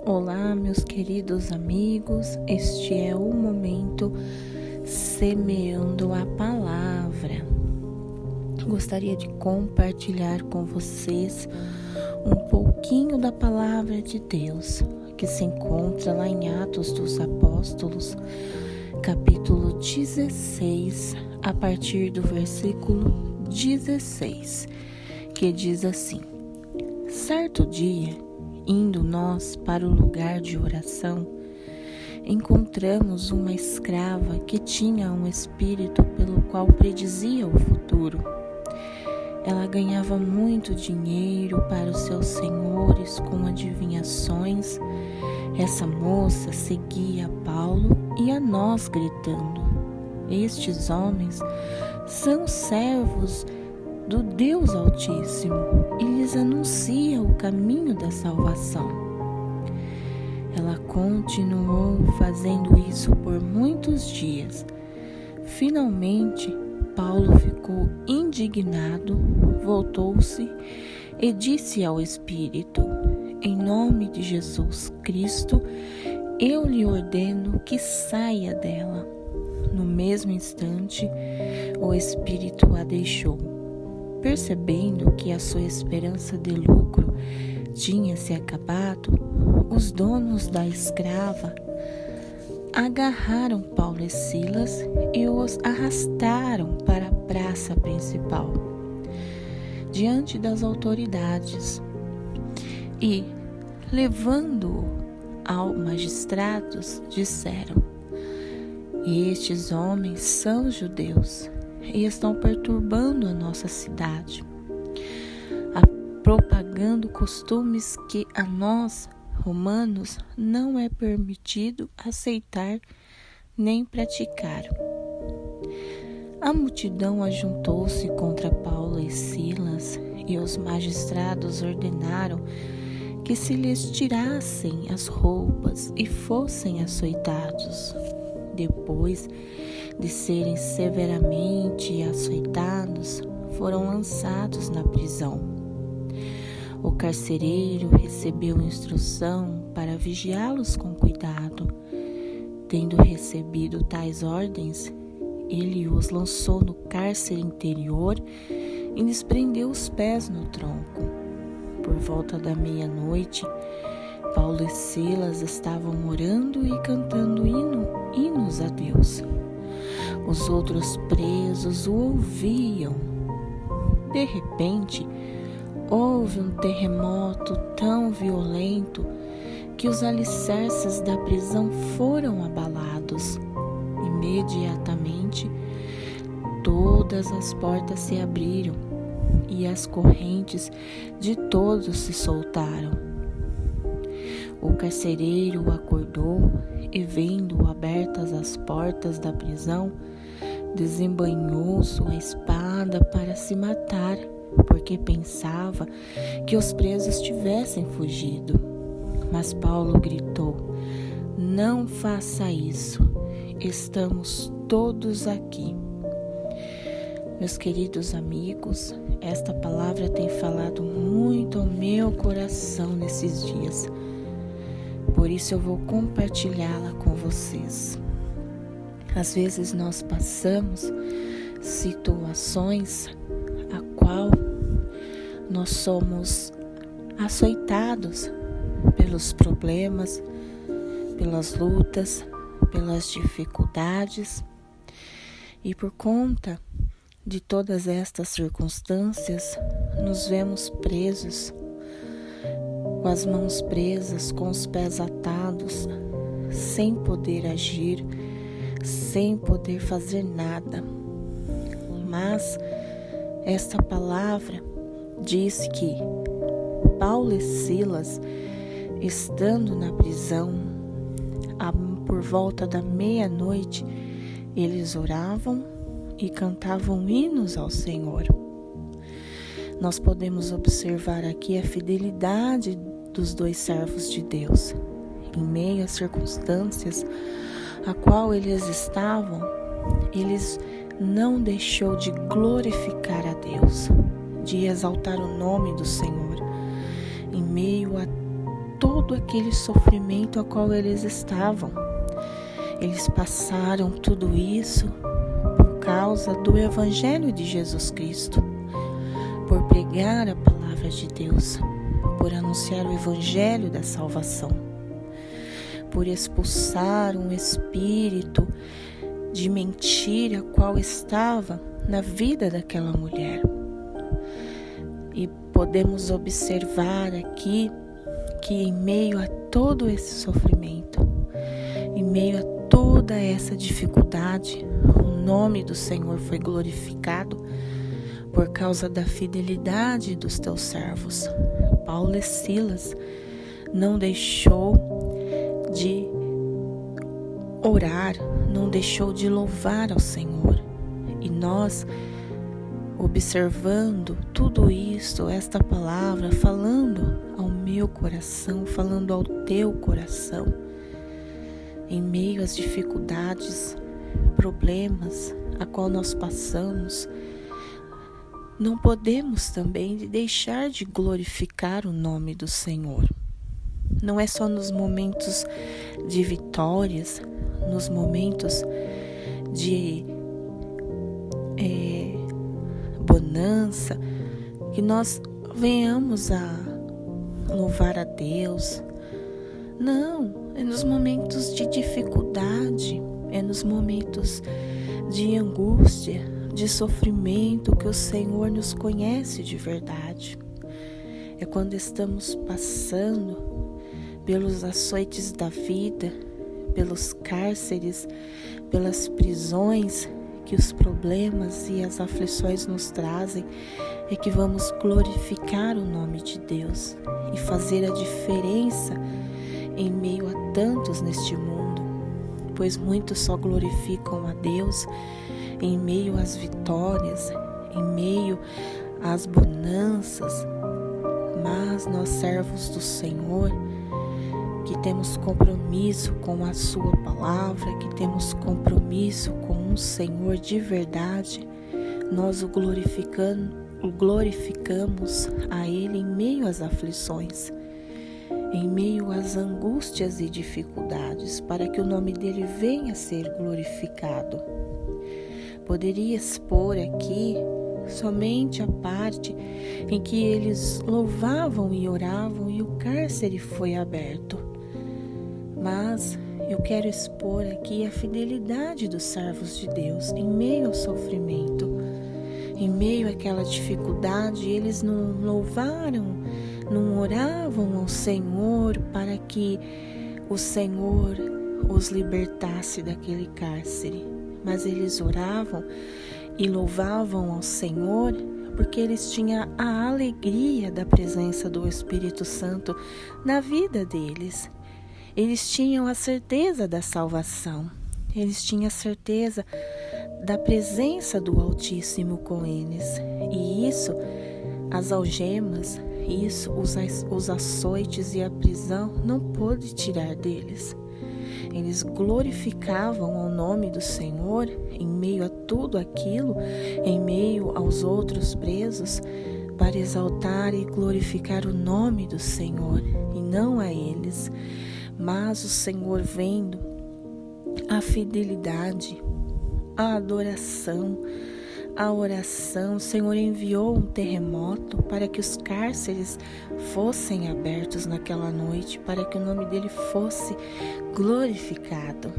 Olá, meus queridos amigos, este é o momento Semeando a Palavra. Gostaria de compartilhar com vocês um pouquinho da Palavra de Deus, que se encontra lá em Atos dos Apóstolos, capítulo 16, a partir do versículo 16, que diz assim: Certo dia, indo nós para o lugar de oração, encontramos uma escrava que tinha um espírito pelo qual predizia o futuro. Ela ganhava muito dinheiro para os seus senhores com adivinhações. Essa moça seguia a Paulo e a nós gritando: Estes homens são servos do Deus Altíssimo e lhes anuncia o caminho da salvação. Ela continuou fazendo isso por muitos dias. Finalmente, Paulo ficou indignado, voltou-se e disse ao Espírito: Em nome de Jesus Cristo, eu lhe ordeno que saia dela. No mesmo instante, o Espírito a deixou. Percebendo que a sua esperança de lucro tinha se acabado, os donos da escrava agarraram Paulo e Silas e os arrastaram para a praça principal, diante das autoridades, e, levando-o aos magistrados, disseram: Estes homens são judeus e estão perturbando a nossa cidade, propagando costumes que a nós, romanos, não é permitido aceitar nem praticar. A multidão ajuntou-se contra Paulo e Silas, e os magistrados ordenaram que se lhes tirassem as roupas e fossem açoitados. Depois de serem severamente açoitados, foram lançados na prisão. O carcereiro recebeu instrução para vigiá-los com cuidado. Tendo recebido tais ordens, ele os lançou no cárcere interior e lhes prendeu os pés no tronco. Por volta da meia-noite, Paulo e Silas estavam orando e cantando hinos a Deus. Os outros presos o ouviam. De repente, houve um terremoto tão violento que os alicerces da prisão foram abalados. Imediatamente, todas as portas se abriram e as correntes de todos se soltaram. O carcereiro acordou e, vendo abertas as portas da prisão, desembainhou sua espada para se matar, porque pensava que os presos tivessem fugido. Mas Paulo gritou: Não faça isso, estamos todos aqui. Meus queridos amigos, esta palavra tem falado muito ao meu coração nesses dias. Por isso eu vou compartilhá-la com vocês. Às vezes nós passamos situações a qual nós somos açoitados pelos problemas, pelas lutas, pelas dificuldades, e por conta de todas estas circunstâncias, nos vemos presos, com as mãos presas, com os pés atados, sem poder agir, sem poder fazer nada. Mas esta palavra diz que Paulo e Silas, estando na prisão, por volta da meia-noite, eles oravam e cantavam hinos ao Senhor. Nós podemos observar aqui a fidelidade dos dois servos de Deus. Em meio às circunstâncias a qual eles estavam, eles não deixou de glorificar a Deus, de exaltar o nome do Senhor, em meio a todo aquele sofrimento a qual eles estavam. Eles passaram tudo isso por causa do Evangelho de Jesus Cristo, por pregar a palavra de Deus, por anunciar o Evangelho da salvação, por expulsar um espírito de mentira qual estava na vida daquela mulher. E podemos observar aqui que em meio a todo esse sofrimento, em meio a toda essa dificuldade, o nome do Senhor foi glorificado por causa da fidelidade dos teus servos. Paulo e Silas não deixou de orar, não deixou de louvar ao Senhor. E nós, observando tudo isso, esta palavra falando ao meu coração, falando ao teu coração, em meio às dificuldades, problemas a qual nós passamos, não podemos também deixar de glorificar o nome do Senhor. Não é só nos momentos de vitórias, nos momentos de bonança, que nós venhamos a louvar a Deus. Não, é nos momentos de dificuldade, é nos momentos de angústia, de sofrimento que o Senhor nos conhece de verdade. É quando estamos passando pelos açoites da vida, pelos cárceres, pelas prisões que os problemas e as aflições nos trazem, é que vamos glorificar o nome de Deus e fazer a diferença em meio a tantos neste mundo, pois muitos só glorificam a Deus em meio às vitórias, em meio às bonanças, mas nós, servos do Senhor, que temos compromisso com a sua palavra, que temos compromisso com um Senhor de verdade, nós o glorificamos a Ele em meio às aflições, em meio às angústias e dificuldades, para que o nome dele venha a ser glorificado. Poderia expor aqui somente a parte em que eles louvavam e oravam e o cárcere foi aberto. Mas eu quero expor aqui a fidelidade dos servos de Deus em meio ao sofrimento, em meio àquela dificuldade. Eles não louvaram, não oravam ao Senhor para que o Senhor os libertasse daquele cárcere, mas eles oravam e louvavam ao Senhor porque eles tinham a alegria da presença do Espírito Santo na vida deles. Eles tinham a certeza da salvação, eles tinham a certeza da presença do Altíssimo com eles. E isso, as algemas, isso, os açoites e a prisão não pôde tirar deles. Eles glorificavam o nome do Senhor em meio a tudo aquilo, em meio aos outros presos, para exaltar e glorificar o nome do Senhor e não a eles. Mas o Senhor, vendo a fidelidade, a adoração, a oração, o Senhor enviou um terremoto para que os cárceres fossem abertos naquela noite, para que o nome dele fosse glorificado.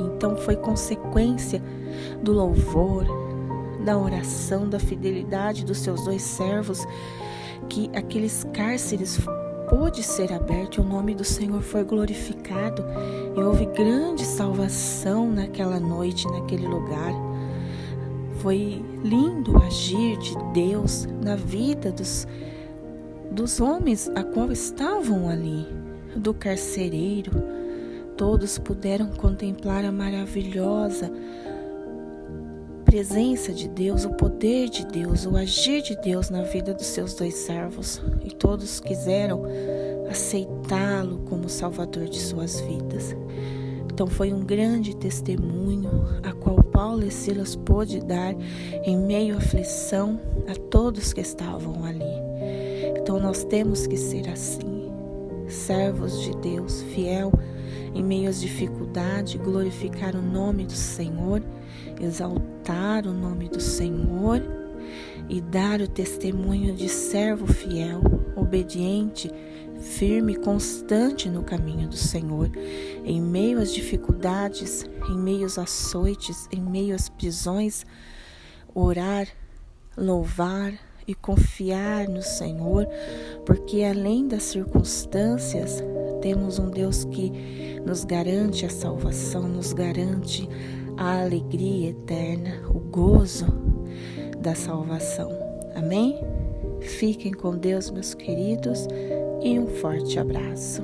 Então foi consequência do louvor, da oração, da fidelidade dos seus dois servos, que aqueles cárceres pôde ser aberto e o nome do Senhor foi glorificado. E houve grande salvação naquela noite, naquele lugar. Foi lindo o agir de Deus na vida dos homens a qual estavam ali, do carcereiro. Todos puderam contemplar a maravilhosa presença de Deus, o poder de Deus, o agir de Deus na vida dos seus dois servos. E todos quiseram aceitá-lo como Salvador de suas vidas. Então foi um grande testemunho a qual Paulo e Silas pôde dar em meio à aflição a todos que estavam ali. Então nós temos que ser assim, servos de Deus, fiel em meio às dificuldades, glorificar o nome do Senhor, exaltar o nome do Senhor e dar o testemunho de servo fiel, obediente, firme e constante no caminho do Senhor, em meio às dificuldades, em meio aos açoites, em meio às prisões, orar, louvar e confiar no Senhor, porque além das circunstâncias, temos um Deus que nos garante a salvação, nos garante a alegria eterna, o gozo da salvação. Amém? Fiquem com Deus, meus queridos, e um forte abraço.